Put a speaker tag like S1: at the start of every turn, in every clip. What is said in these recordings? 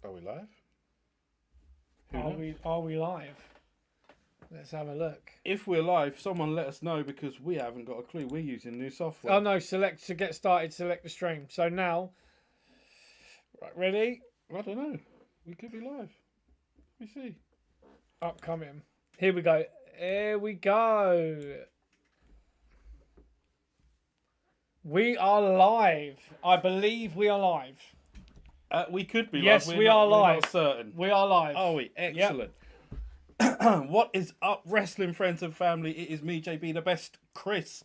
S1: Are we live?
S2: Are we live? Let's have a look.
S1: If we're live, someone let us know because we haven't got a clue. We're using new software.
S2: Oh no, select to get started, select the stream. So now, right, ready?
S1: I don't know. We could be live. Let me see.
S2: Upcoming. Here we go. Here we go. We are live. I believe we are live.
S1: We could be
S2: Yes,
S1: live.
S2: we are
S1: We're
S2: live.
S1: not certain.
S2: We are live.
S1: Are we? Excellent. What is up, wrestling friends and family? It is me, JB, the best, Chris,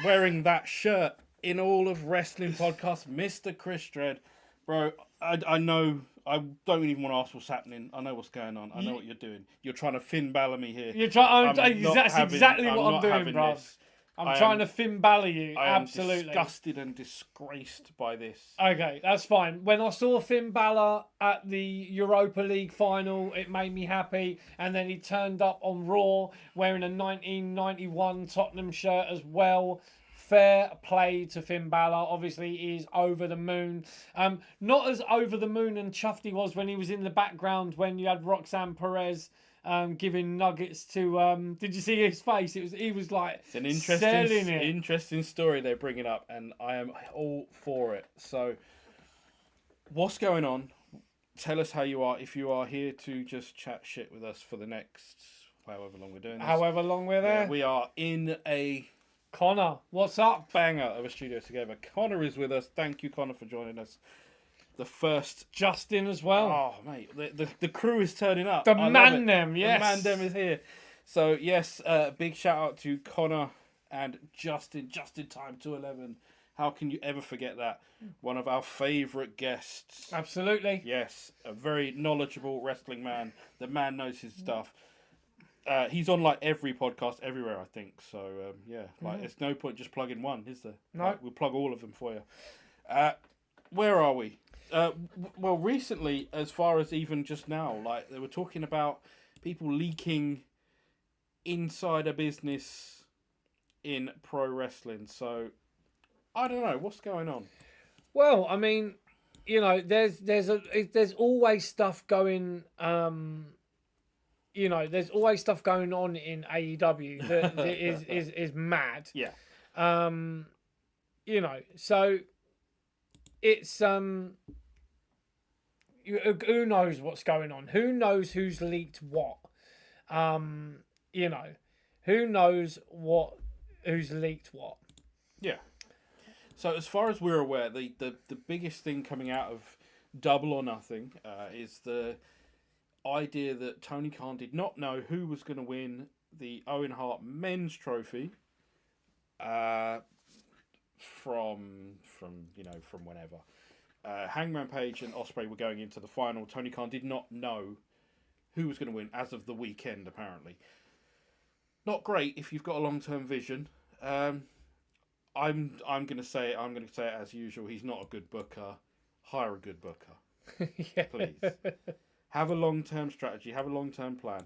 S1: wearing that shirt in all of wrestling podcasts, Mr. Chris Dredd. Bro, I know, I don't even want to ask what's happening. I know what's going on. I know what you're doing. You're trying to Finn Balor me here.
S2: You're trying.
S1: That's
S2: exactly what I'm doing, bro. I'm trying to Finn Balor you.
S1: I am
S2: Absolutely.
S1: disgusted and disgraced by this.
S2: Okay, that's fine. When I saw Finn Balor at the Europa League final, it made me happy. And then he turned up on Raw wearing a 1991 Tottenham shirt as well. Fair play to Finn Balor. Obviously, he is over the moon. Not as over the moon and chuffed he was when he was in the background when you had Roxanne Perez giving nuggets to. Did you see his face? He was like,
S1: it's an interesting story they're bringing up, and I am all for it. So, what's going on? Tell us how you are. If you are here to just chat shit with us for the next however long we're doing this.
S2: However long we're there.
S1: Yeah, we are in a
S2: Connor, what's up?
S1: banger of a studio together. Connor is with us. Thank you, Connor, for joining us. The first
S2: Justin as well.
S1: Oh mate, the crew is turning up.
S2: The Mandem, yes.
S1: The Mandem is here. So yes, big shout out to Connor and Justin. Justin Time 211. How can you ever forget that? One of our favourite guests.
S2: Absolutely.
S1: Yes, a very knowledgeable wrestling man. The man knows his stuff. He's on like every podcast everywhere, I think. So yeah, like it's no point just plugging one, is there?
S2: No.
S1: Like, we'll plug all of them for you. Where are we? Well, recently, as far as even just now, like they were talking about people leaking insider business in pro wrestling. So I don't know what's going on.
S2: Well, I mean, you know, there's always stuff going. You know, there's always stuff going on in AEW that is mad.
S1: Yeah.
S2: You know, so it's who knows what's going on? Who knows who's leaked what? You know, who knows who's leaked what?
S1: Yeah. So as far as we're aware, the biggest thing coming out of Double or Nothing is the idea that Tony Khan did not know who was going to win the Owen Hart Men's Trophy from whenever. Hangman Page and Ospreay were going into the final. Tony Khan did not know who was going to win as of the weekend, apparently. Not great if you've got a long-term vision. I'm going to say it as usual. He's not a good booker. Hire a good booker,
S2: Yeah.
S1: please. Have a long-term strategy. Have a long-term plan.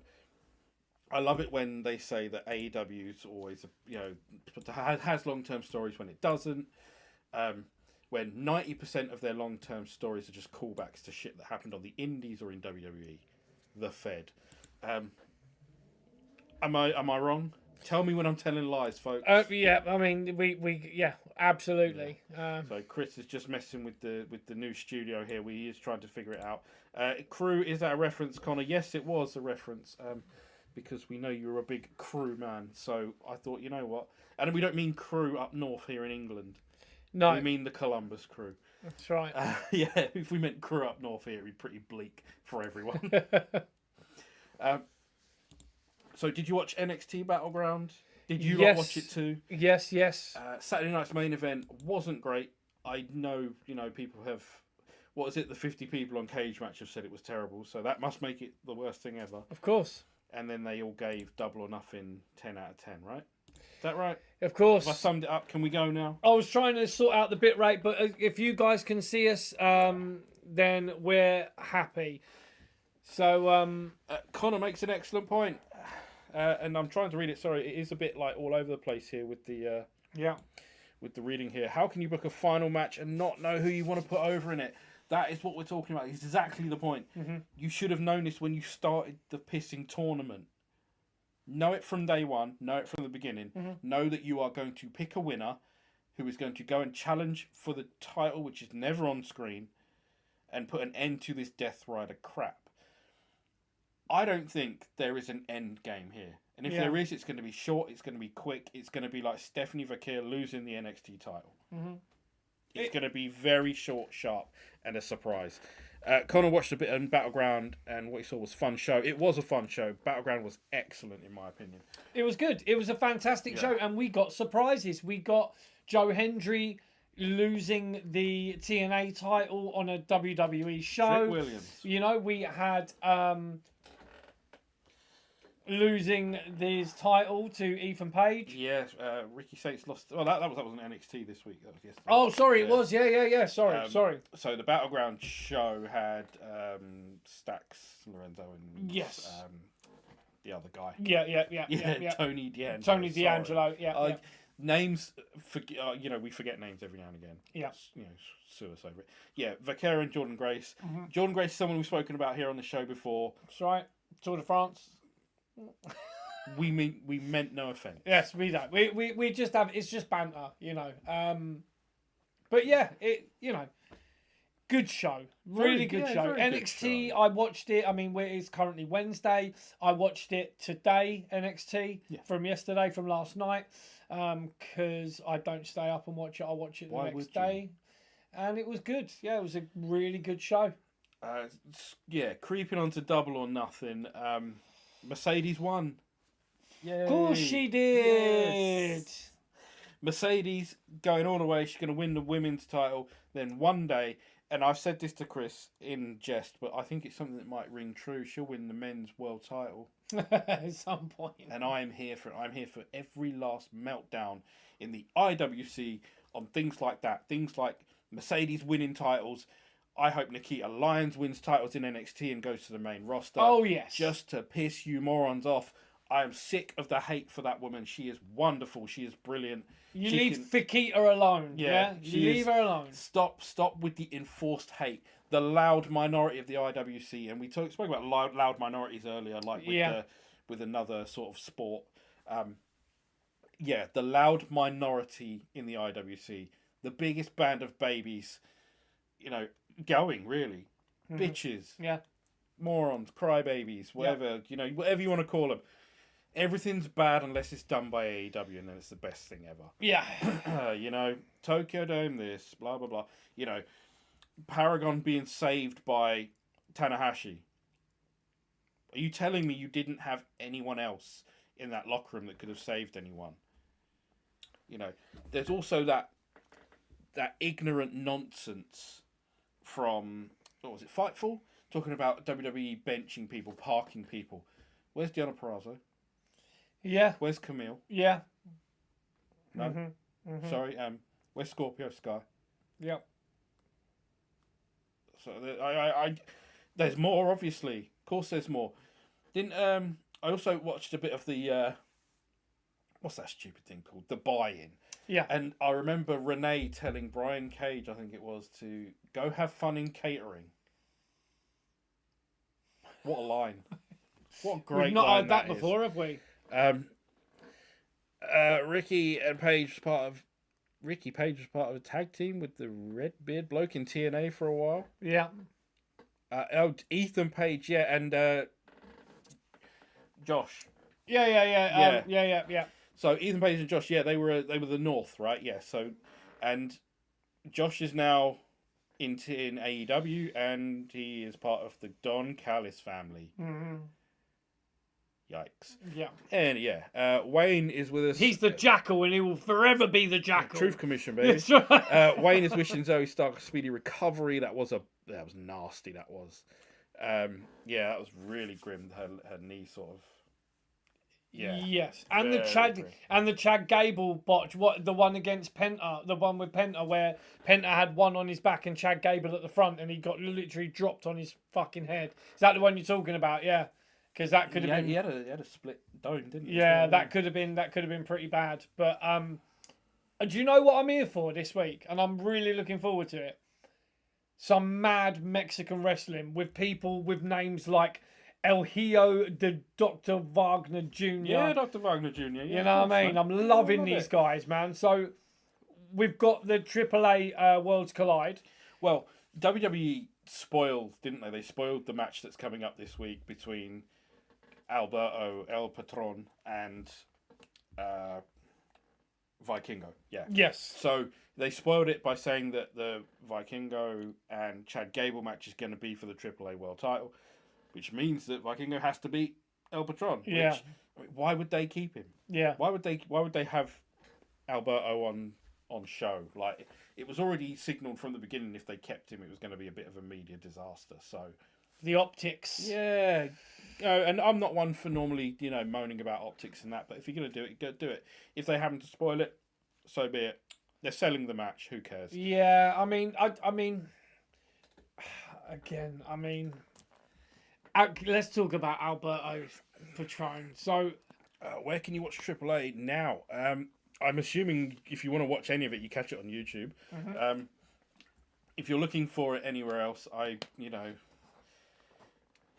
S1: I love it when they say that AEW is always, has long-term stories when it doesn't. When 90% of their long-term stories are just callbacks to shit that happened on the Indies or in WWE, the Fed. Am I wrong? Tell me when I'm telling lies, folks.
S2: Yeah, I mean, we absolutely.
S1: So Chris is just messing with the new studio here. He is trying to figure it out. Crew, is that a reference, Connor? Yes, it was a reference. Because we know you're a big crew man. So I thought, you know what? And we don't mean crew up north here in England.
S2: No.
S1: We mean the Columbus crew.
S2: That's right.
S1: Yeah, if we meant crew up north here, it'd be pretty bleak for everyone. So did you watch NXT Battleground? Did you not watch it too?
S2: Yes.
S1: Saturday night's main event wasn't great. I know, people have... What is it? The 50 people on Cage Match have said it was terrible. So that must make it the worst thing ever.
S2: Of course.
S1: And then they all gave Double or Nothing 10 out of 10, right? Is that right?
S2: Of course.
S1: If I summed it up, can we go now?
S2: I was trying to sort out the bit rate, but if you guys can see us, then we're happy. So
S1: Connor makes an excellent point. And I'm trying to read it. Sorry, it is a bit like all over the place here with the with the reading here. How can you book a final match and not know who you want to put over in it? That is what we're talking about. It's exactly the point. You should have known this when you started the pissing tournament. Know it from day one. Know it from the beginning. Know that you are going to pick a winner who is going to go and challenge for the title, which is never on screen, and put an end to this Death Rider crap. I don't think there is an end game here. And if there is, it's going to be short, it's going to be quick, it's going to be like Stephanie Vaquer losing the NXT title. It's going to be very short, sharp, and a surprise. Connor watched a bit on Battleground, and what he saw was a fun show. It was a fun show. Battleground was excellent, in my opinion.
S2: It was good. It was a fantastic show, and we got surprises. We got Joe Hendry losing the TNA title on a WWE show.
S1: Trick Williams.
S2: You know, we had losing his title to Ethan Page.
S1: Yes, Ricky Saints lost. Well, that was on NXT this week. That was yesterday.
S2: Oh, sorry, it was. Yeah. Sorry.
S1: So the Battleground show had Stax Lorenzo and the other guy.
S2: Yeah.
S1: Tony D'Angelo.
S2: Tony D'Angelo. Yeah.
S1: Names, we forget names every now and again.
S2: Yeah.
S1: Sue us over it. Yeah, Vaquer and Jordan Grace. Jordan Grace is someone we've spoken about here on the show before.
S2: That's right. Tour de France.
S1: We meant no offense.
S2: Yes, we don't. We just have, it's just banter, But yeah, good show. Really good show. NXT, I watched it. I mean, it's currently Wednesday. I watched it today, NXT, from yesterday, from last night. Because I don't stay up and watch it. I watch it the next day. And it was good. Yeah, it was a really good show.
S1: Creeping onto Double or Nothing. Mercedes won. Yay.
S2: Of course she did.
S1: Yes. Mercedes going all the way. She's going to win the women's title. Then one day, and I've said this to Chris in jest, but I think it's something that might ring true. She'll win the men's world title
S2: at some point.
S1: And I'm here for it. I'm here for every last meltdown in the IWC on things like that. Things like Mercedes winning titles. I hope Nikita Lyons wins titles in NXT and goes to the main roster.
S2: Oh, yes.
S1: Just to piss you morons off. I am sick of the hate for that woman. She is wonderful. She is brilliant.
S2: You leave Fikita alone. Yeah? You leave her alone.
S1: Stop with the enforced hate. The loud minority of the IWC. And we spoke about loud minorities earlier, like with another sort of sport. The loud minority in the IWC. The biggest band of babies, going, really. Bitches.
S2: Yeah.
S1: Morons, crybabies, whatever, whatever you want to call them. Everything's bad unless it's done by AEW, and then it's the best thing ever.
S2: Yeah.
S1: Tokyo Dome this, blah, blah, blah. Paragon being saved by Tanahashi. Are you telling me you didn't have anyone else in that locker room that could have saved anyone? There's also that ignorant nonsense from, what was it, Fightful? Talking about WWE benching people, parking people. Where's Deonna Purrazzo?
S2: Yeah.
S1: Where's Camille?
S2: Yeah.
S1: No? Sorry, where's Scorpio Sky?
S2: Yep.
S1: So there's more, obviously. Of course there's more. I also watched a bit of the, what's that stupid thing called? The Buy-In.
S2: Yeah.
S1: And I remember Renee telling Brian Cage, I think it was, to go have fun in catering. What a line. What a great line.
S2: We've not heard that before, have we?
S1: Ricky Page was part of a tag team with the red beard bloke in TNA for a while.
S2: Yeah.
S1: Ethan Page, and Josh.
S2: Yeah.
S1: So Ethan Page and Josh, they were the North, right? Yeah. So, and Josh is now in AEW, and he is part of the Don Callis family. Yikes.
S2: Yeah.
S1: And Wayne is with us.
S2: He's the Jackal, and he will forever be the Jackal.
S1: Truth Commission, baby. Wayne is wishing Zoe Stark a speedy recovery. That was nasty. That was. That was really grim. Her knee sort of. Yeah.
S2: Yes, and the Chad Gable botch. The one against Penta, the one with Penta, where Penta had one on his back and Chad Gable at the front, and he got literally dropped on his fucking head. Is that the one you're talking about? Yeah, because that could have been.
S1: He had a split dome, didn't he?
S2: Yeah, that could have been pretty bad. But do you know what I'm here for this week? And I'm really looking forward to it. some mad Mexican wrestling with people with names like El Hijo de Dr. Wagner Jr.
S1: Yeah, Dr. Wagner Jr. Yeah,
S2: You know what I mean?
S1: man.
S2: I'm loving
S1: love
S2: these
S1: it.
S2: guys, man. So we've got the AAA Worlds Collide.
S1: Well, WWE spoiled, didn't they? They spoiled the match that's coming up this week between Alberto El Patron and Vikingo. Yeah.
S2: Yes.
S1: So they spoiled it by saying that the Vikingo and Chad Gable match is going to be for the AAA World Title, which means that Vikingo has to beat El Patron.
S2: Yeah.
S1: Which, I mean, why would they keep him?
S2: Yeah.
S1: Why would they have Alberto on show? Like, it was already signaled from the beginning if they kept him, it was going to be a bit of a media disaster. So
S2: The optics.
S1: yeah, and I'm not one for normally moaning about optics and that, but if you're going to do it, go do it. If they happen to spoil it, so be it. They're selling the match. Who cares?
S2: Yeah, I mean, again, let's talk about Alberto Patron. So,
S1: Where can you watch AAA now? I'm assuming if you want to watch any of it, you catch it on YouTube. If you're looking for it anywhere else,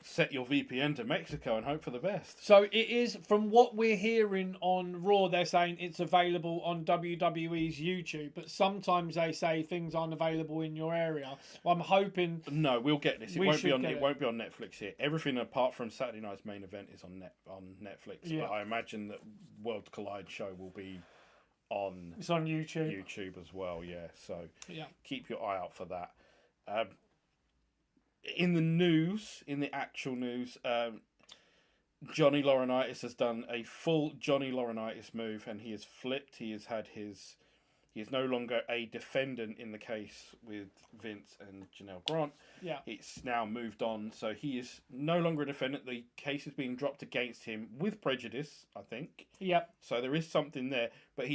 S1: set your VPN to Mexico and hope for the best.
S2: so it is, from what we're hearing on Raw, they're saying it's available on WWE's YouTube, but sometimes they say things aren't available in your area. Well, I'm hoping.
S1: No, we'll get this. It
S2: We
S1: won't be
S2: should
S1: on.
S2: get
S1: It
S2: it.
S1: won't be on Netflix here. Everything apart from Saturday night's main event is on Netflix.
S2: Yeah.
S1: But I imagine that World Collide show will be on
S2: It's on YouTube.
S1: YouTube as well. Yeah, so
S2: Yeah.
S1: keep your eye out for that. In the news, in the actual news, Johnny Laurinaitis has done a full Johnny Laurinaitis move, and he has flipped. He is no longer a defendant in the case with Vince and Janelle Grant.
S2: Yeah.
S1: It's now moved on, so he is no longer a defendant. The case is being dropped against him with prejudice, I think.
S2: Yep.
S1: So there is something there, but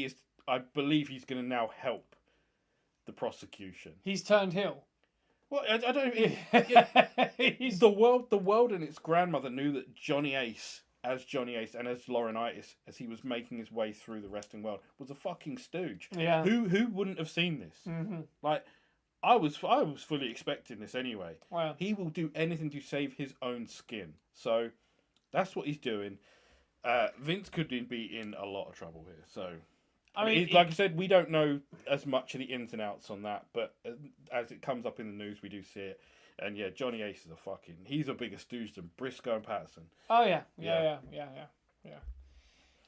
S1: I believe he's going to now help the prosecution.
S2: He's turned heel.
S1: Well, I don't.
S2: He's
S1: The world and its grandmother knew that Johnny Ace and as Laurinaitis, as he was making his way through the wrestling world, was a fucking stooge.
S2: Yeah.
S1: Who wouldn't have seen this?
S2: Mm-hmm.
S1: Like, I was fully expecting this anyway.
S2: Wow.
S1: He will do anything to save his own skin. So that's what he's doing. Vince could be in a lot of trouble here. So
S2: I mean,
S1: like I said, we don't know as much of the ins and outs on that, but as it comes up in the news, we do see it. And yeah, Johnny Ace is he's a bigger stooge than Briscoe and Patterson.
S2: Oh yeah.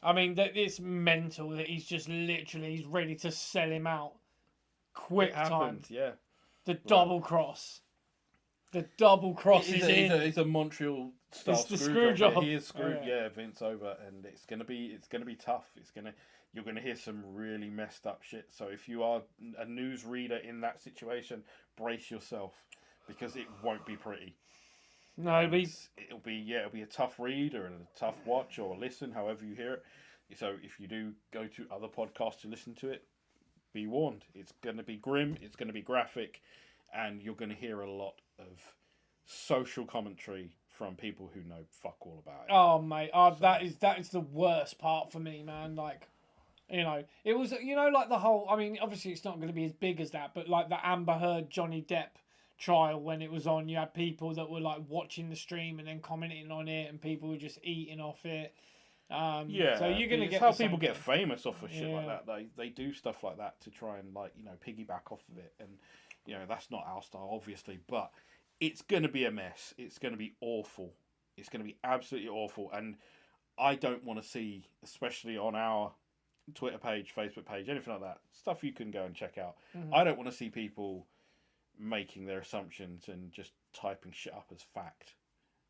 S2: I mean, it's mental that he's just literally ready to sell him out. Quick
S1: It
S2: time.
S1: happened, yeah.
S2: The double cross. The double cross is in.
S1: It's a Montreal style
S2: It's the
S1: screw
S2: screw
S1: job.
S2: job.
S1: He is screwed,
S2: Oh, yeah.
S1: yeah, Vince over, and it's gonna be tough. You're gonna hear some really messed up shit. So if you are a news reader in that situation, brace yourself, because it won't be pretty.
S2: No,
S1: It'll be a tough read or a tough watch or listen, however you hear it. So if you do go to other podcasts to listen to it, be warned. It's going to be grim. It's going to be graphic, and you're going to hear a lot of social commentary from people who know fuck all about it.
S2: oh mate, that is the worst part for me, man. Like, it was like the whole. I mean, obviously it's not going to be as big as that, but like the Amber Heard Johnny Depp trial when it was on, you had people that were like watching the stream and then commenting on it, and people were just eating off it.
S1: Yeah,
S2: so you're gonna
S1: it's
S2: get
S1: how
S2: the same
S1: people get
S2: thing.
S1: famous off of shit like
S2: Yeah.
S1: that. They do stuff like that to try and piggyback off of it, and that's not our style, obviously. But it's gonna be a mess. It's gonna be awful. It's gonna be absolutely awful, and I don't want to see, especially on our Twitter page, Facebook page, anything like that, stuff you can go and check out.
S2: Mhm.
S1: I don't want to see people making their assumptions and just typing shit up as fact.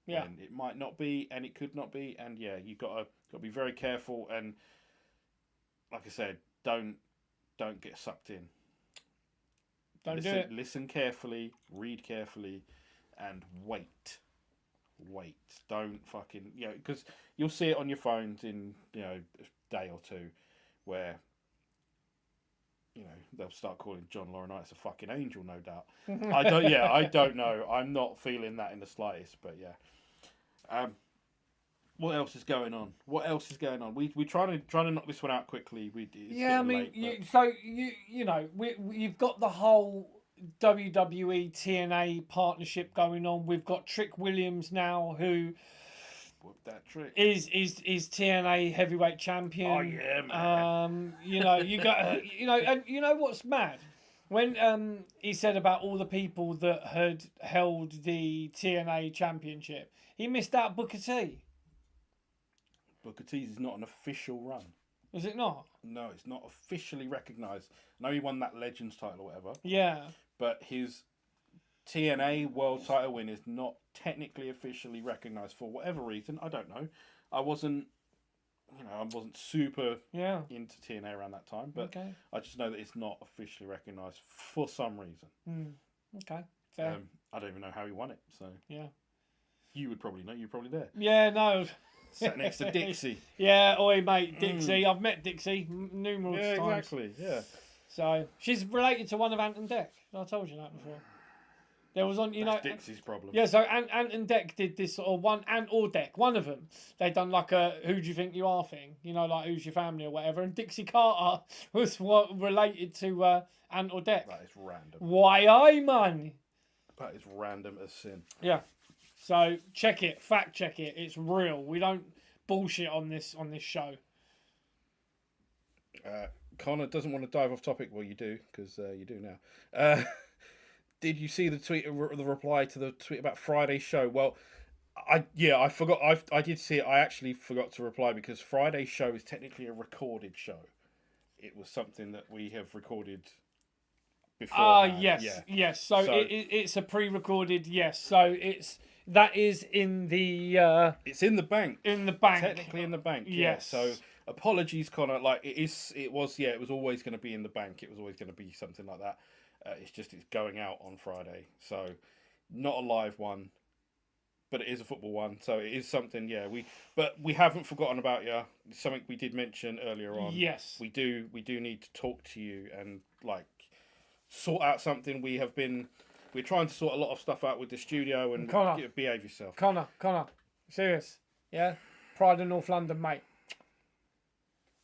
S2: Yeah.
S1: And it might not be, and it could not be, and yeah, you got to be very careful. And like I said, don't get sucked in.
S2: Don't do it.
S1: Listen carefully, read carefully, and wait. Don't fucking because you'll see it on your phones in a day or two, where they'll start calling John Laurinaitis a fucking angel, no doubt. I don't know. I'm not feeling that in the slightest, but yeah. What else is going on? We trying to knock this one out quickly. You've got the whole
S2: WWE TNA partnership going on. We've got Trick Williams now, who
S1: Whoop that trick.
S2: is TNA heavyweight champion.
S1: Oh yeah, man.
S2: You know, you got and you know what's mad? When he said about all the people that had held the TNA championship, he missed out Booker T.
S1: Booker T's is not an official run.
S2: Is it not?
S1: No, it's not officially recognised. I know he won that Legends title or whatever.
S2: Yeah.
S1: But his TNA world title win is not technically officially recognised for whatever reason. I don't know. I wasn't super into TNA around that time, but I just know that it's not officially recognised for some reason.
S2: Okay, fair.
S1: I don't even know how he won it, so
S2: yeah.
S1: You would probably know. You're probably there.
S2: Yeah, no.
S1: Sat next to Dixie.
S2: Yeah, oi mate, Dixie. I've met Dixie numerous times.
S1: Yeah, exactly. Yeah.
S2: So she's related to one of Ant and Dec. I told you that before. There was on,
S1: That's Dixie's problem.
S2: Yeah, so Ant and Dec did this sort of one Ant or Dec, one of them. They done like a "Who do you think you are" thing, like who's your family or whatever. And Dixie Carter was related to Ant or Dec.
S1: That is random.
S2: Why, man?
S1: That is random as sin.
S2: Yeah. So check it, fact check it. It's real. We don't bullshit on this show.
S1: Connor doesn't want to dive off topic. Well, you do, because you do now. Did you see the tweet, the reply to the tweet about Friday's show? Well, I forgot. I did see it. I actually forgot to reply because Friday's show is technically a recorded show. It was something that we have recorded before.
S2: Yes. So it's a pre-recorded. Yes. So that is in the.
S1: It's in the bank.
S2: In the bank.
S1: Technically in the bank.
S2: Yes.
S1: Yeah. So apologies, Connor. Like it was always going to be in the bank. It was always going to be something like that. It's going out on Friday, so not a live one, but it is a football one. So it is something. Yeah, we haven't forgotten about you. It's something we did mention earlier on.
S2: Yes,
S1: we do need to talk to you and sort out something. We're trying to sort a lot of stuff out with the studio and
S2: Connor,
S1: behave yourself.
S2: Connor, serious, yeah. Pride of North London, mate.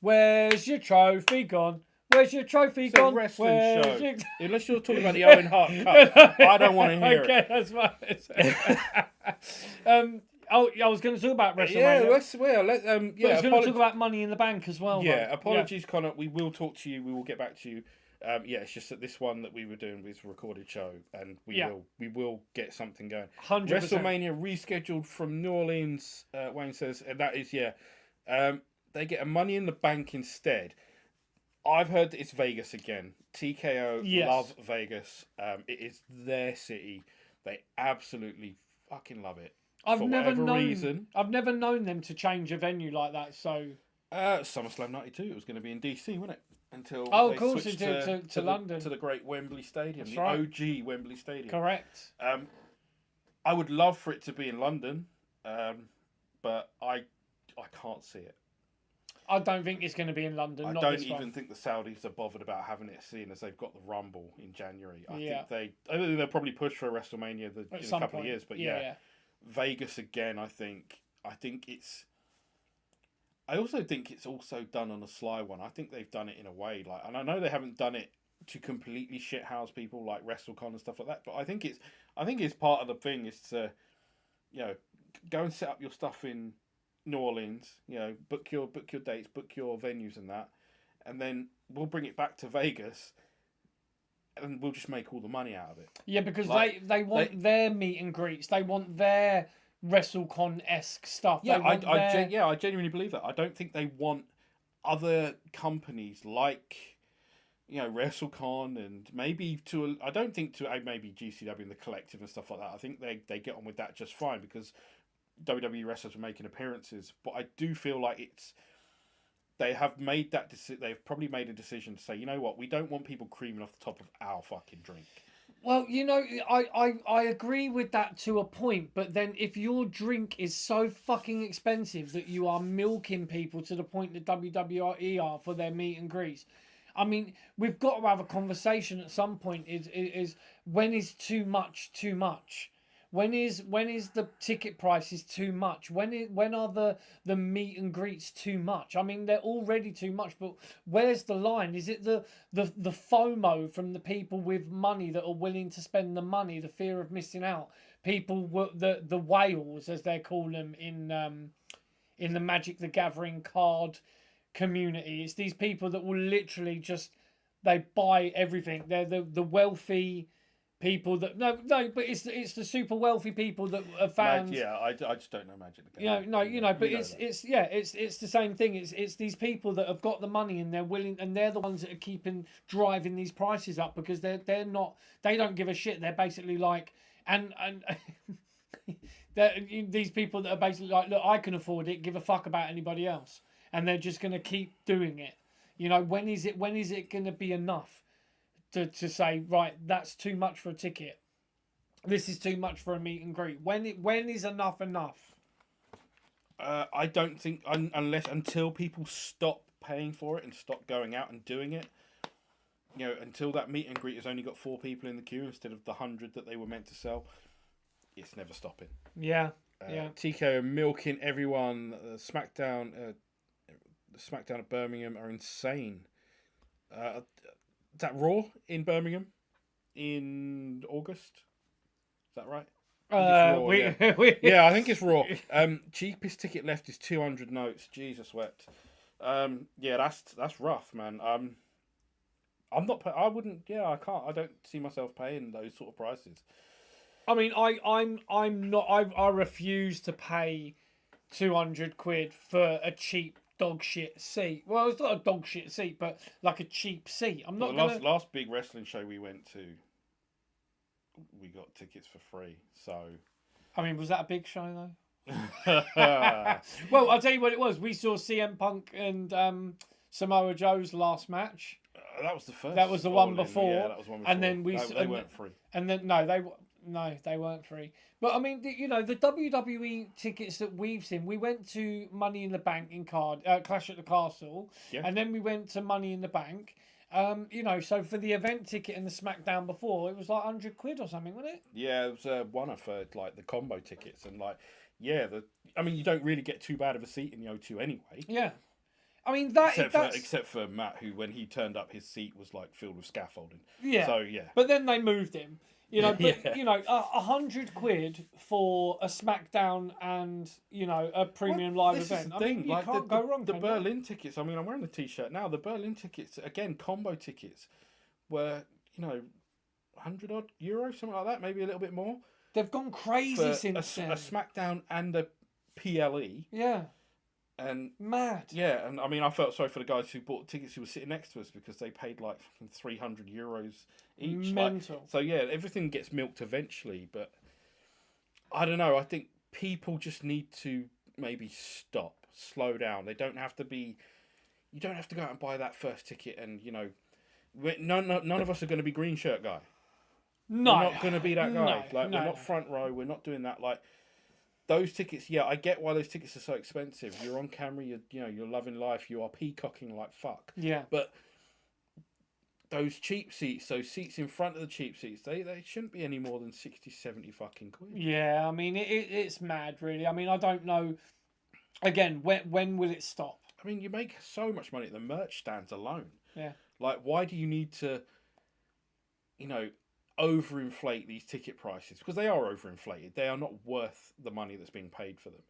S2: Where's your trophy gone? Where's your trophy gone?
S1: It's a wrestling show. Unless you're talking about the Owen Hart Cup, I don't want to hear it.
S2: Okay, that's fine. I was going to talk about WrestleMania.
S1: I was going to
S2: talk about Money in the Bank as well.
S1: Yeah, apologies, Connor. We will talk to you. We will get back to you. It's just that this one that we were doing was a recorded show, and we will get something going.
S2: 100%.
S1: WrestleMania rescheduled from New Orleans. Wayne says, and that is they get a Money in the Bank instead. I've heard that it's Vegas again. TKO love Vegas. It is their city. They absolutely fucking love it.
S2: I've never known them to change a venue like that. So
S1: SummerSlam '92, it was going to be in DC, wasn't it? Until
S2: of course, it did to London,
S1: to the great Wembley Stadium,
S2: That's right.
S1: OG Wembley Stadium.
S2: Correct.
S1: I would love for it to be in London, but I can't see it.
S2: I don't think it's going to be in London.
S1: I don't even think the Saudis are bothered about having it, seeing as they've got the Rumble in January. I think they'll probably push for a WrestleMania in a couple of years. But Vegas again. I think it's. I also think it's also done on a sly one. I think they've done it in a way and I know they haven't done it to completely shithouse people like WrestleCon and stuff like that. But I think it's part of the thing is to, go and set up your stuff in New Orleans, book your dates, book your venues and that, and then we'll bring it back to Vegas, and we'll just make all the money out of it.
S2: Yeah, because they want their meet and greets, they want their WrestleCon-esque stuff.
S1: Yeah, I genuinely believe that. I don't think they want other companies like, WrestleCon and maybe I don't think maybe GCW and the Collective and stuff like that. I think they get on with that just fine because WWE wrestlers are making appearances, but I do feel like they have made that they've probably made a decision to say, you know what, we don't want people creaming off the top of our fucking drink.
S2: Well, I agree with that to a point, but then if your drink is so fucking expensive that you are milking people to the point that WWE are for their meet and greets, I mean, we've got to have a conversation at some point. Is when is too much too much? When is the ticket prices too much? When are the meet and greets too much? I mean, they're already too much, but where's the line? Is it the FOMO from the people with money that are willing to spend the money, the fear of missing out? People, the whales, as they call them in the Magic the Gathering card community. It's these people that will literally just, they buy everything. They're the wealthy people that but it's the super wealthy people that are fans.
S1: I just don't know Magic the
S2: Gathering. But it's the same thing. It's these people that have got the money and they're willing, and they're the ones that are driving these prices up, because they don't give a shit. They're basically like and these people that are basically like, look, I can afford it, give a fuck about anybody else, and they're just going to keep doing it. When is it going to be enough to say, right, that's too much for a ticket, this is too much for a meet and greet? When is enough?
S1: I don't think until people stop paying for it and stop going out and doing it. Until that meet and greet has only got 4 people in the queue instead of the 100 that they were meant to sell, it's never stopping.
S2: Yeah.
S1: TKO milking everyone. SmackDown at Birmingham are insane. Is that Raw in Birmingham in August? Is that right? I think it's Raw. Cheapest ticket left is 200 notes. Jesus wept. That's rough, man. I'm not. I wouldn't. Yeah, I can't. I don't see myself paying those sort of prices.
S2: I mean, I'm not. I refuse to pay 200 quid for a cheap dog shit seat. Well, it's not a dog shit seat, but like a cheap seat. I'm not gonna.
S1: Last big wrestling show we went to, we got tickets for free. So,
S2: I mean, was that a big show though? Well, I'll tell you what it was. We saw CM Punk and Samoa Joe's last match.
S1: That was the first.
S2: That was the one before.
S1: Yeah, that was one before.
S2: And then
S1: they weren't free.
S2: And then they weren't free. But I mean, the WWE tickets that we've seen, we went to Money in the Bank in Clash at the Castle, and then we went to Money in the Bank. So for the event ticket and the SmackDown before, it was like 100 quid or something, wasn't it?
S1: Yeah, it was one for like the combo tickets, and you don't really get too bad of a seat in the O2 anyway.
S2: Yeah. I mean,
S1: except for Matt, who when he turned up, his seat was like filled with scaffolding.
S2: Yeah.
S1: So yeah.
S2: But then they moved him. 100 quid for a SmackDown and a premium live event. You can't go wrong.
S1: The Berlin tickets. I mean, I'm wearing the T-shirt now. The Berlin tickets, again, combo tickets, were 100 odd euros, something like that, maybe a little bit more.
S2: They've gone crazy since then.
S1: A SmackDown and a PLE.
S2: Yeah.
S1: And
S2: mad.
S1: Yeah, and I mean, I felt sorry for the guys who bought tickets who were sitting next to us, because they paid like fucking 300 euros each.
S2: Mental.
S1: So yeah, everything gets milked eventually, but I don't know. I think people just need to maybe slow down. They don't have to be. You don't have to go out and buy that first ticket, and none of us are going to be green shirt guy.
S2: No,
S1: we're not going to be that guy. We're not front row. We're not doing that. Like, those tickets, yeah, I get why those tickets are so expensive. You're on camera, you're loving life, you are peacocking like fuck.
S2: Yeah.
S1: But those cheap seats, those seats in front of the cheap seats, they shouldn't be any more than 60, 70 fucking quid.
S2: Yeah, I mean, it's mad, really. I mean, I don't know. Again, when will it stop?
S1: I mean, you make so much money at the merch stands alone.
S2: Yeah.
S1: Like, why do you need to, overinflate these ticket prices? Because they are overinflated. They are not worth the money that's being paid for them.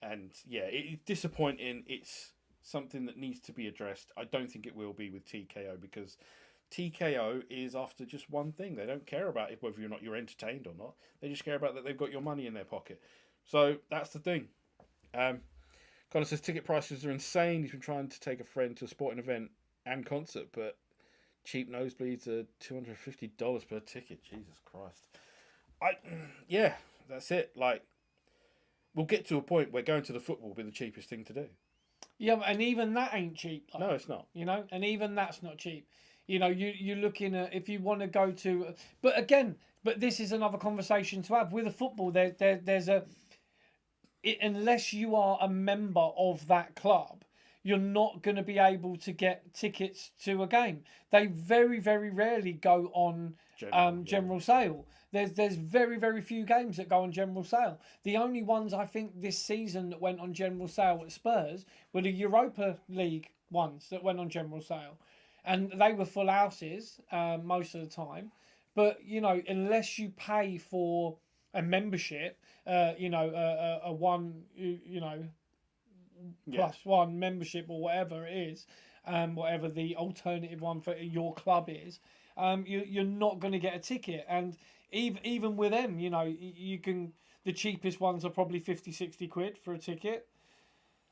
S1: And yeah, it's disappointing. It's something that needs to be addressed. I don't think it will be with TKO, because TKO is after just one thing. They don't care about whether or not you're entertained or not. They just care about that they've got your money in their pocket. So that's the thing. Connor says ticket prices are insane. He's been trying to take a friend to a sporting event and concert, but cheap nosebleeds are $250 per ticket. Jesus Christ. Yeah, that's it. Like, we'll get to a point where going to the football will be the cheapest thing to do.
S2: Yeah, and even that ain't cheap.
S1: No, it's not.
S2: And even that's not cheap. You're looking at, if you want to go to, but this is another conversation to have with the football. There's unless you are a member of that club, you're not going to be able to get tickets to a game. They very, very rarely go on general sale. There's very, very few games that go on general sale. The only ones I think this season that went on general sale at Spurs were the Europa League ones that went on general sale, and they were full houses most of the time. But unless you pay for a membership, a one plus one membership or whatever it is, whatever the alternative one for your club is, you're not going to get a ticket. And even with them, you can, the cheapest ones are probably 50, 60 quid for a ticket.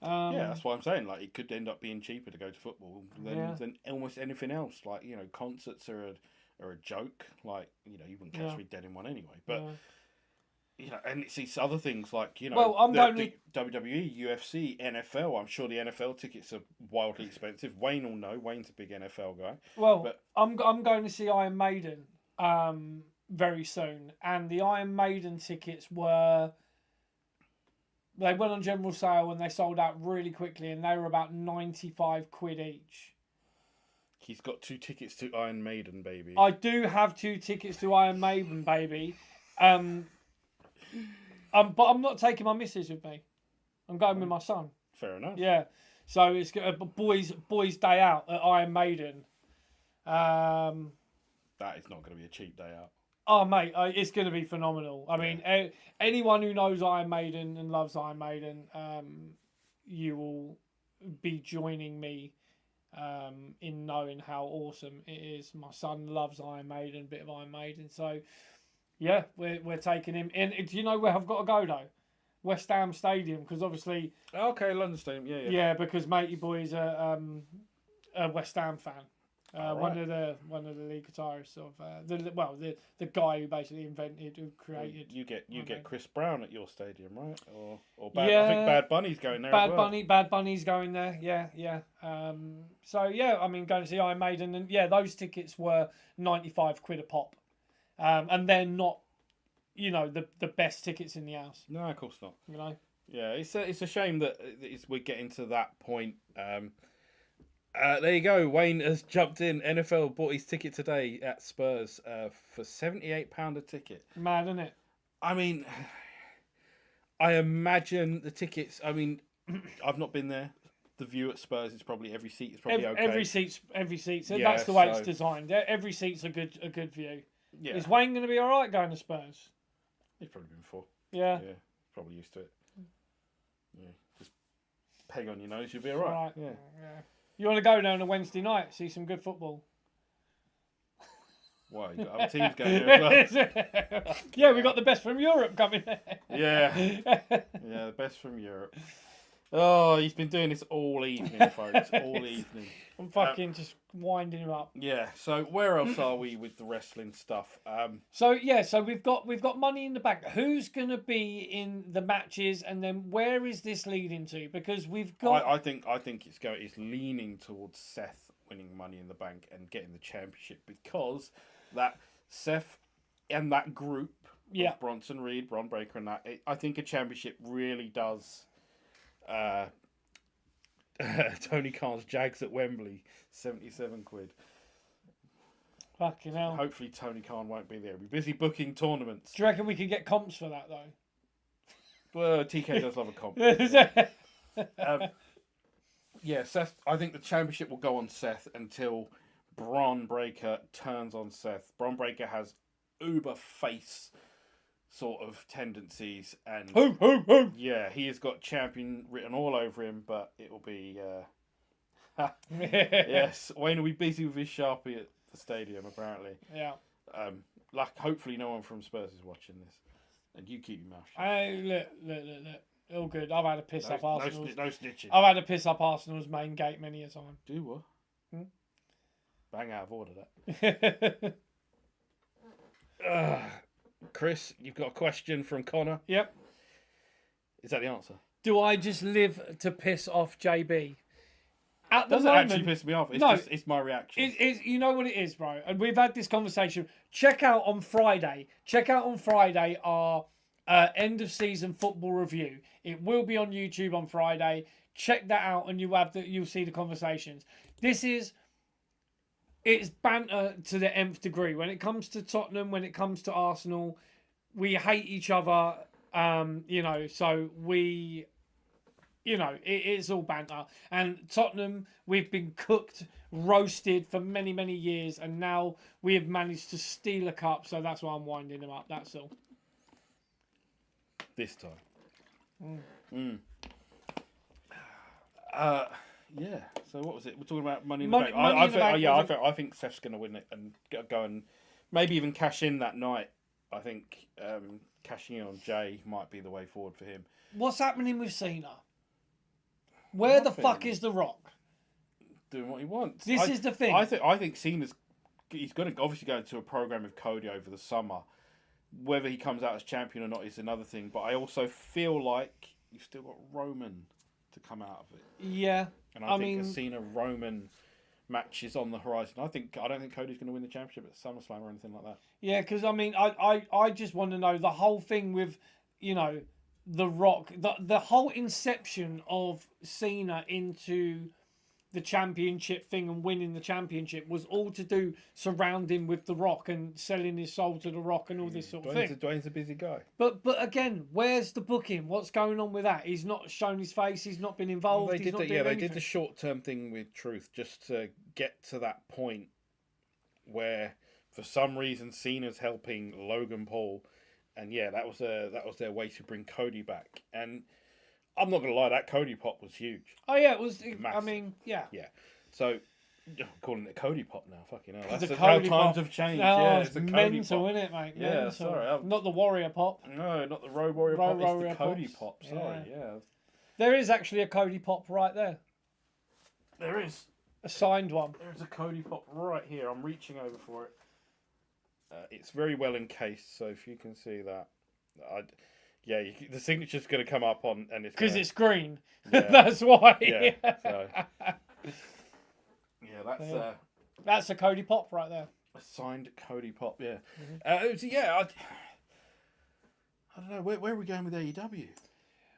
S1: That's what I'm saying. Like, it could end up being cheaper to go to football than almost anything else. Like, concerts are a joke. Like, you wouldn't catch me dead in one anyway. But and it's these other things like the WWE, UFC, NFL. I'm sure the NFL tickets are wildly expensive. Wayne will know. Wayne's a big NFL guy.
S2: But I'm going to see Iron Maiden very soon, and the Iron Maiden tickets they went on general sale and they sold out really quickly, and they were about 95 quid each.
S1: He's got 2 tickets to Iron Maiden, baby.
S2: I do have 2 tickets to Iron Maiden, baby. But I'm not taking my missus with me. I'm going with my son.
S1: Fair enough.
S2: Yeah. So it's a boys' day out at Iron Maiden.
S1: That is not going to be a cheap day out.
S2: Oh, mate, it's going to be phenomenal. I mean, anyone who knows Iron Maiden and loves Iron Maiden, you will be joining me in knowing how awesome it is. My son loves Iron Maiden, a bit of Iron Maiden. So, yeah, we're taking him. And do you know where I've got to go, though? West Ham Stadium, because obviously...
S1: Okay, London Stadium, yeah.
S2: Yeah, because Matey Boy's a West Ham fan.
S1: Right.
S2: One of the lead guitarists of the guy who basically created.
S1: You get Chris Brown at your stadium, right? Or I think Bad Bunny's going there.
S2: Bad Bunny's going there. Yeah. So I mean, going to see Iron Maiden, and those tickets were 95 quid a pop, and they're not, the best tickets in the house.
S1: No, of course not. Yeah, it's a shame that we're getting to that point. There you go. Wayne has jumped in. NFL bought his ticket today at Spurs for £78 a ticket.
S2: Mad, isn't it?
S1: I mean, I imagine the tickets. I mean, I've not been there. The view at Spurs is probably every seat is probably okay.
S2: Every seat. So that's the way it's designed. Every seat's a good view. Yeah. Is Wayne going to be all right going to Spurs?
S1: He's probably been before.
S2: Yeah.
S1: Yeah. Probably used to it. Yeah. Just peg on your nose, you'll be all right. Yeah.
S2: You want to go down on a Wednesday night, see some good football?
S1: Why? You got other teams going there as well.
S2: Yeah, we got the best from Europe coming there.
S1: Yeah, the best from Europe. Oh, he's been doing this all evening, folks. All evening.
S2: I'm fucking just winding him up.
S1: Yeah. So where else are we with the wrestling stuff?
S2: So we've got Money in the Bank. Who's gonna be in the matches, and then where is this leading to? Because we've got.
S1: I think it's leaning towards Seth winning Money in the Bank and getting the championship, because that Seth and that group, of Bronson Reed, Bron Breakker, and that, I think a championship really does. Tony Khan's Jags at Wembley, 77 quid.
S2: Fucking hell.
S1: Hopefully Tony Khan won't be there. We're busy booking tournaments.
S2: Do you reckon we could get comps for that, though?
S1: Well, TK does love a comp. Seth, I think the championship will go on Seth until Bron Breakker turns on Seth. Bron Breakker has uber face sort of tendencies, and he has got champion written all over him, but it will be yes, Wayne will be busy with his Sharpie at the stadium apparently. Hopefully no one from Spurs is watching this, and you keep your mouth shut.
S2: Look, all good. I've had to piss up Arsenal's.
S1: No snitching.
S2: I've had to piss up Arsenal's main gate many a time.
S1: Do what? Bang out of order that. Chris, you've got a question from Connor.
S2: Yep.
S1: Is that the answer?
S2: Do I just live to piss off JB? At the
S1: doesn't
S2: moment,
S1: actually piss me off. It's my reaction.
S2: You know what it is, bro. And we've had this conversation. Check out on Friday our end of season football review. It will be on YouTube on Friday. Check that out, and you'll see the conversations. This is it's banter to the nth degree. When it comes to Tottenham, when it comes to Arsenal, we hate each other. So we, it's all banter. And Tottenham, we've been cooked, roasted for many, many years, and now we have managed to steal a cup. So that's why I'm winding them up. That's all.
S1: This time. Yeah. So what was it? We're talking about Money in the Bank. I think Seth's going to win it and go and maybe even cash in that night. I think cashing in on Jay might be the way forward for him.
S2: What's happening with Cena? Where the fuck is The Rock?
S1: Doing what he wants.
S2: This is the thing.
S1: I think Cena's he's going to obviously go into a program with Cody over the summer. Whether he comes out as champion or not is another thing. But I also feel like you've still got Roman to come out of it.
S2: Yeah.
S1: And I think a Cena-Roman match is on the horizon. I don't think Cody's going to win the championship at SummerSlam or anything like that.
S2: Yeah, because I just want to know the whole thing with, The Rock, the whole inception of Cena into the championship thing and winning the championship was all to do surrounding with The Rock and selling his soul to The Rock and all this sort of thing.
S1: Dwayne's a busy guy.
S2: But again, where's the booking? What's going on with that? He's not shown his face. He's not been involved. They did
S1: the short-term thing with Truth just to get to that point where, for some reason, Cena's helping Logan Paul, and that was their way to bring Cody back. And I'm not gonna lie, that Cody pop was huge.
S2: Oh yeah, it was.
S1: Massive.
S2: I mean, yeah.
S1: Yeah. So, I'm calling it Cody pop now. Fucking hell.
S2: That's
S1: how times have changed.
S2: No,
S1: it's
S2: a mental, isn't it, mate?
S1: Yeah,
S2: mental.
S1: sorry.
S2: Not the Warrior pop.
S1: No, not the Road Warrior pop. It's the Cody
S2: Pops.
S1: pop. Sorry, yeah.
S2: There is actually a Cody pop right there.
S1: There is
S2: a signed one.
S1: There's a Cody pop right here. I'm reaching over for it. It's very well encased, so if you can see that, the signature's going to come up on, and it's
S2: because it's green.
S1: Yeah.
S2: That's why.
S1: Yeah. So,
S2: that's a Cody pop right there.
S1: A signed Cody pop. Yeah.
S2: Mm-hmm.
S1: I don't know where are we going with AEW,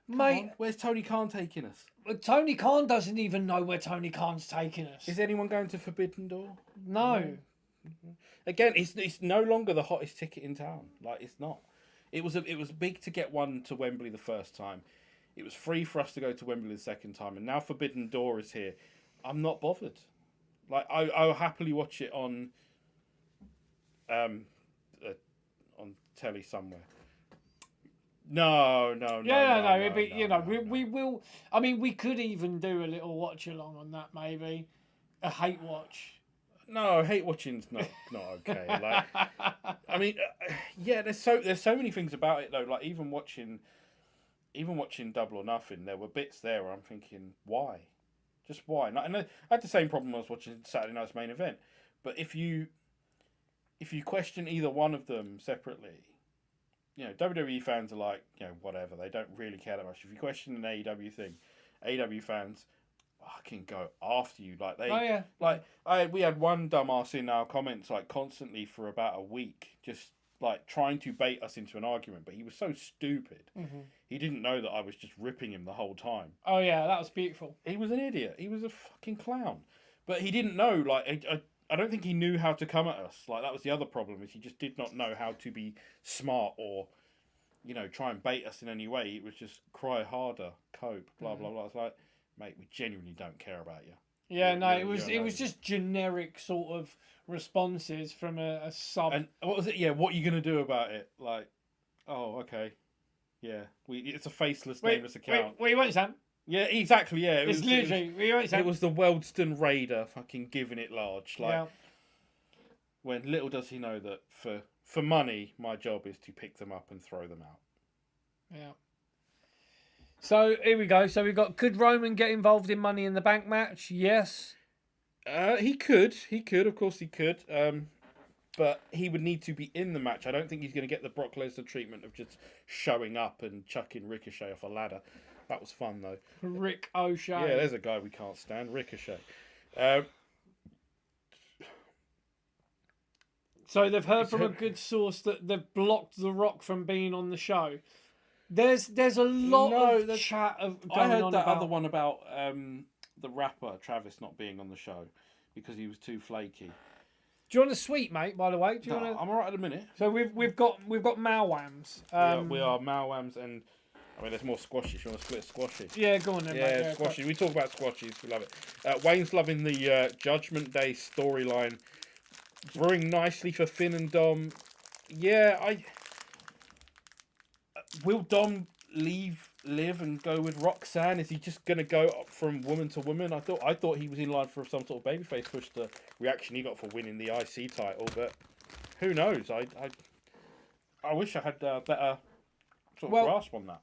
S2: mate.
S1: Where's Tony Khan taking us?
S2: Tony Khan doesn't even know where Tony Khan's taking us.
S1: Is anyone going to Forbidden Door?
S2: No.
S1: Mm-hmm. Again, it's no longer the hottest ticket in town. Like, it's not. It was big to get one to Wembley the first time. It was free for us to go to Wembley the second time, and now Forbidden Door is here. I'm not bothered. Like, I'll happily watch it on telly somewhere. No.
S2: It'd be, we will. I mean, we could even do a little watch along on that, maybe a hate watch.
S1: No, hate watching's not okay. Like, I mean, there's so many things about it though. Like, even watching Double or Nothing, there were bits there where I'm thinking, why? Just why? And I had the same problem when I was watching Saturday Night's Main Event. But if you question either one of them separately, WWE fans are like, whatever. They don't really care that much. If you question an AEW thing, AEW fans fucking go after you. Like, we had one dumbass in our comments like constantly for about a week, just like trying to bait us into an argument, but he was so stupid. Mm-hmm. He didn't know that I was just ripping him the whole time.
S2: Oh yeah, that was beautiful.
S1: He was an idiot. He was a fucking clown. But he didn't know, like, I don't think he knew how to come at us. Like, that was the other problem, is he just did not know how to be smart or, try and bait us in any way. It was just cry harder, cope, blah, blah, blah. It's like, mate, we genuinely don't care about you.
S2: Yeah, it was just generic sort of responses from a sub.
S1: And what was it? Yeah, what are you going to do about it? Like, oh, okay. Yeah, it's a faceless, nameless account.
S2: Wait, Sam?
S1: Yeah, exactly, yeah.
S2: It's literally...
S1: It was the Weldstone Raider fucking giving it large. Like, when little does he know that for money, my job is to pick them up and throw them out.
S2: Yeah. So, here we go. So, could Roman get involved in Money in the Bank match? Yes.
S1: He could. Of course he could. But he would need to be in the match. I don't think he's going to get the Brock Lesnar treatment of just showing up and chucking Ricochet off a ladder. That was fun, though.
S2: Rick O'Shea.
S1: Yeah, there's a guy we can't stand. Ricochet.
S2: So, they've heard from a good source that they've blocked The Rock from being on the show. There's a lot of chat going on.
S1: I heard that other one about the rapper Travis not being on the show because he was too flaky.
S2: Do you want a sweet, mate? By the way, do you
S1: No,
S2: want to?
S1: I'm alright at the minute.
S2: So we've got Malwams.
S1: We are Malwams, and I mean there's more squashies. You want to split squashy?
S2: Yeah, go on then, mate.
S1: Yeah, squashy. We talk about squashies. We love it. Wayne's loving the Judgment Day storyline, brewing nicely for Finn and Dom. Yeah, will Dom live and go with Roxanne? Is he just gonna go up from woman to woman? I thought he was in line for some sort of babyface push. The reaction he got for winning the IC title, but who knows? I wish I had better sort of grasp on that.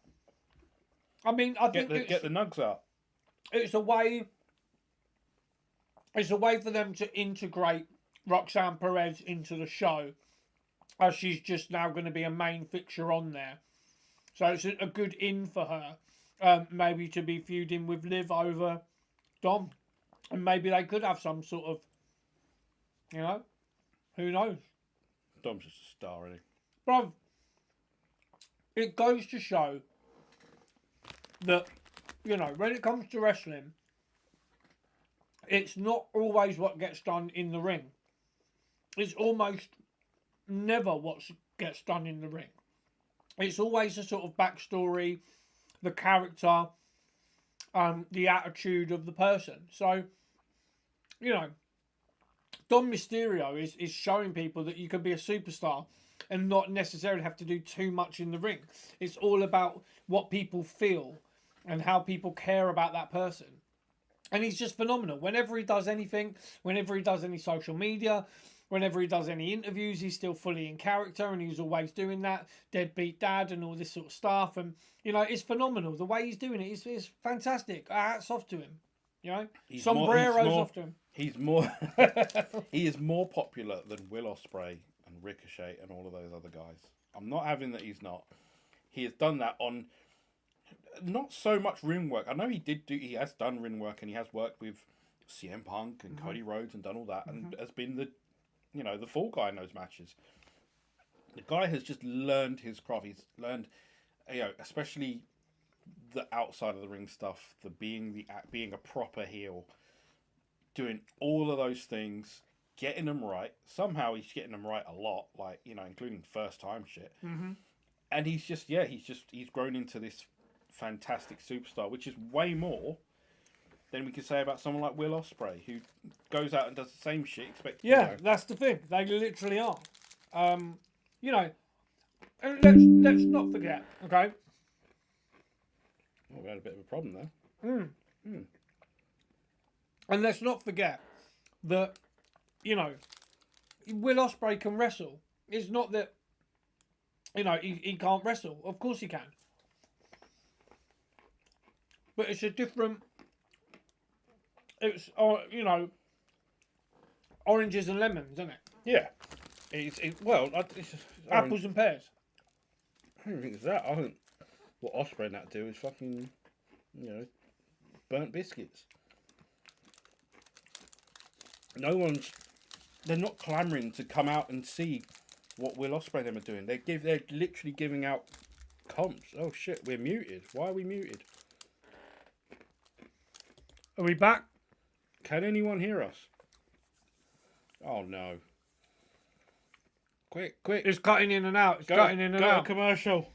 S2: I mean, I think
S1: get the nugs out.
S2: It's a way. It's a way for them to integrate Roxanne Perez into the show, as she's just now going to be a main fixture on there. So it's a good in for her, maybe to be feuding with Liv over Dom, and maybe they could have some sort of, who knows?
S1: Dom's just a star, isn't he?
S2: Bruv, it goes to show that, when it comes to wrestling, it's not always what gets done in the ring. It's almost never what gets done in the ring. It's always a sort of backstory, the character, the attitude of the person. So, Dom Mysterio is showing people that you can be a superstar and not necessarily have to do too much in the ring. It's all about what people feel and how people care about that person. And he's just phenomenal. Whenever he does anything, whenever he does any social media, whenever he does any interviews, he's still fully in character, and he's always doing that deadbeat dad and all this sort of stuff. And, it's phenomenal. The way he's doing it is fantastic. Hats off to him. Sombreros off to him.
S1: He is more popular than Will Ospreay and Ricochet and all of those other guys. I'm not having that he's not. He has done that on not so much ring work. I know he has done ring work, and he has worked with CM Punk and Cody Rhodes and done all that, and has been the fall guy in those matches. The guy has just learned his craft. He's learned, especially the outside of the ring stuff, being a proper heel, doing all of those things, getting them right. Somehow he's getting them right a lot, including first time shit. Mm-hmm. And he's grown into this fantastic superstar, which is way more than we could say about someone like Will Ospreay, who goes out and does the same shit.
S2: That's the thing. They literally are. And let's not forget. Okay.
S1: Well, we had a bit of a problem there.
S2: And let's not forget that Will Ospreay can wrestle. It's not that he can't wrestle. Of course he can. But it's a different. It's oranges and lemons, isn't it?
S1: Yeah.
S2: Apples and pears.
S1: I don't think it's that. I think what Ospreay and that do is fucking, burnt biscuits. They're not clamouring to come out and see what Will Ospreay and them are doing. They're literally giving out comps. Oh shit, we're muted. Why are we muted?
S2: Are we back?
S1: Can anyone hear us? Oh no. Quick.
S2: It's cutting in and out. Go
S1: to commercial.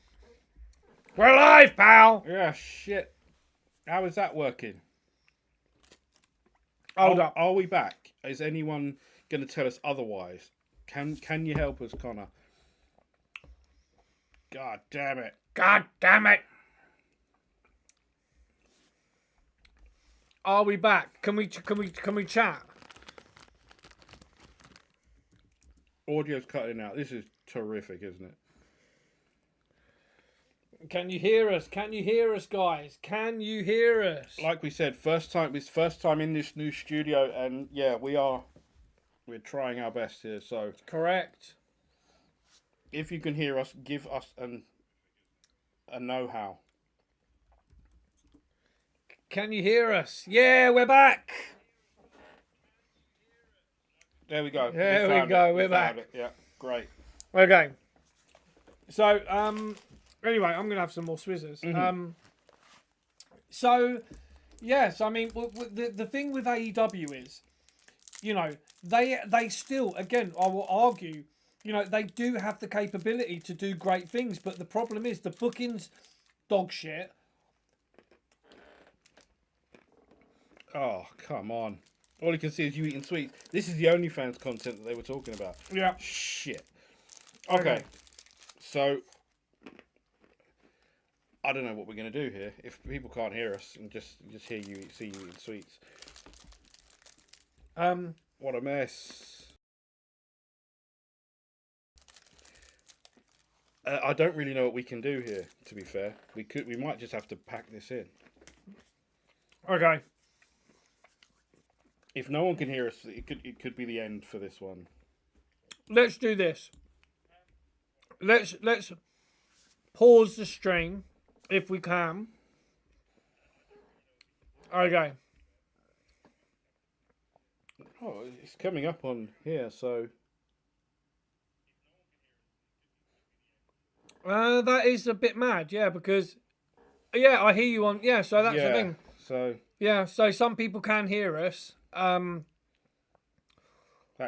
S2: We're live, pal.
S1: Yeah, shit. How is that working?
S2: Hold up.
S1: Are we back? Is anyone going to tell us otherwise? Can you help us, Connor? God damn it.
S2: Are we back? Can we chat?
S1: Audio's cutting out. This is terrific, isn't it?
S2: Can you hear us? Can you hear us, guys? Can you hear us?
S1: Like we said, first time in this new studio, and yeah, we're trying our best here. So
S2: correct.
S1: If you can hear us, give us a know-how.
S2: Can you hear us? Yeah, we're back.
S1: There we go.
S2: We're back.
S1: Yeah, great.
S2: Okay. So, anyway, I'm going to have some more Swizzers. Mm-hmm. So, yes, I mean, the thing with AEW is, you know, they still, again, I will argue, you know, they do have the capability to do great things, but the problem is the booking's dog shit.
S1: Oh, come on. All you can see is you eating sweets. This is the OnlyFans content that they were talking about.
S2: Yeah.
S1: Shit. Okay. So, I don't know what we're going to do here. If people can't hear us and just hear you, see you eating sweets. What a mess. I don't really know what we can do here, to be fair. We might just have to pack this in.
S2: Okay.
S1: If no one can hear us, it could be the end for this one.
S2: Let's do this. Let's pause the stream if we can. Okay.
S1: Oh, it's coming up on here, so
S2: that is a bit mad, yeah, because I hear you on so that's the thing.
S1: So
S2: So some people can hear us.
S1: that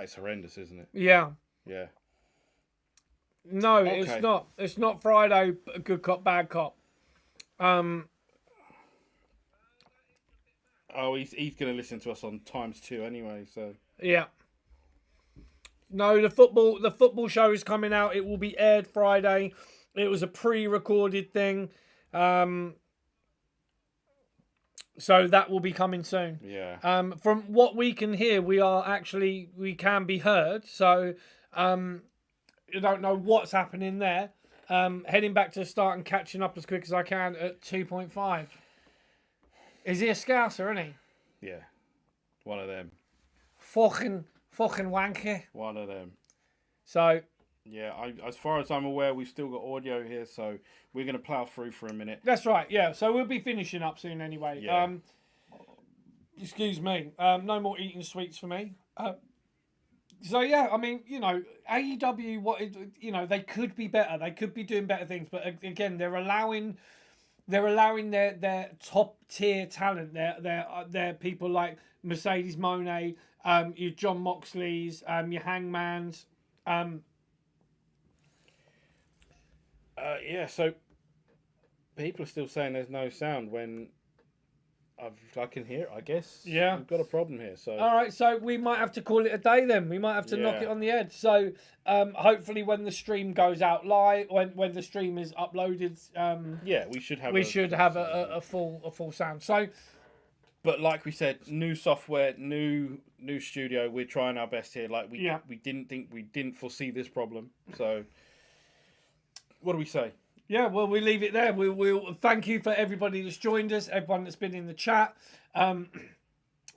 S1: is horrendous, isn't it?
S2: Yeah.
S1: Yeah.
S2: No,
S1: Okay.
S2: it's not. It's not Friday, good cop, bad cop.
S1: Oh, he's going to listen to us on ×2 anyway, so
S2: Yeah. No, the football show is coming out. It will be aired Friday. It was a pre-recorded thing. So that will be coming soon.
S1: yeah.
S2: From what we can hear, we can be heard. So you don't know what's happening there. Heading back to the start and catching up as quick as I can at 2.5. Is he a Scouser, isn't he?
S1: Yeah. One of them.
S2: Fucking wanker.
S1: One of them.
S2: So
S1: yeah, as far as I'm aware, we've still got audio here, so we're going to plough through for a minute.
S2: that's right. Yeah. So we'll be finishing up soon anyway.
S1: Yeah.
S2: Excuse me. No more eating sweets for me. So yeah, I mean, you know, AEW, they could be better. They could be doing better things, but again, they're allowing their top tier talent, their people like Mercedes Moné, your John Moxley's, your Hangmans.
S1: So people are still saying there's no sound when I can hear it, I guess.
S2: Yeah.
S1: We've got a problem here, so...
S2: All right, so we might have to call it a day then. We might have to knock it on the head. So hopefully when the stream goes out live, when the stream is uploaded...
S1: we should have
S2: a full sound. So...
S1: But like we said, new software, new studio. We're trying our best here. Like we didn't foresee this problem. So, what do we say?
S2: Yeah, well, we leave it there. We'll thank you for everybody that's joined us, everyone that's been in the chat.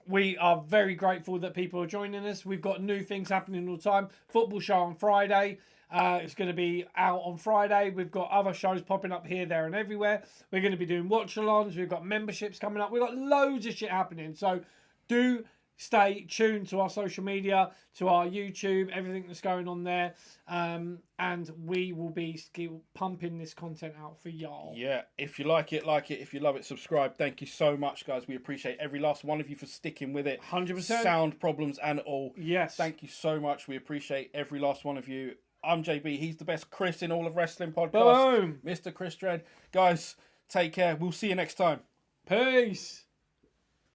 S2: We are very grateful that people are joining us. We've got new things happening all the time. Football show on Friday. It's going to be out on Friday. We've got other shows popping up here, there, and everywhere. We're going to be doing watch-alongs. We've got memberships coming up. We've got loads of shit happening. So do stay tuned to our social media, to our YouTube, everything that's going on there. And we will be pumping this content out for y'all.
S1: Yeah, if you like it, like it. If you love it, subscribe. Thank you so much, guys. We appreciate every last one of you for sticking with it.
S2: 100%.
S1: Sound problems and all.
S2: Yes.
S1: Thank you so much. We appreciate every last one of you. I'm JB. He's the best Chris in all of wrestling podcasts.
S2: Boom.
S1: Mr. Chris Dredd. Guys, take care. We'll see you next time.
S2: Peace.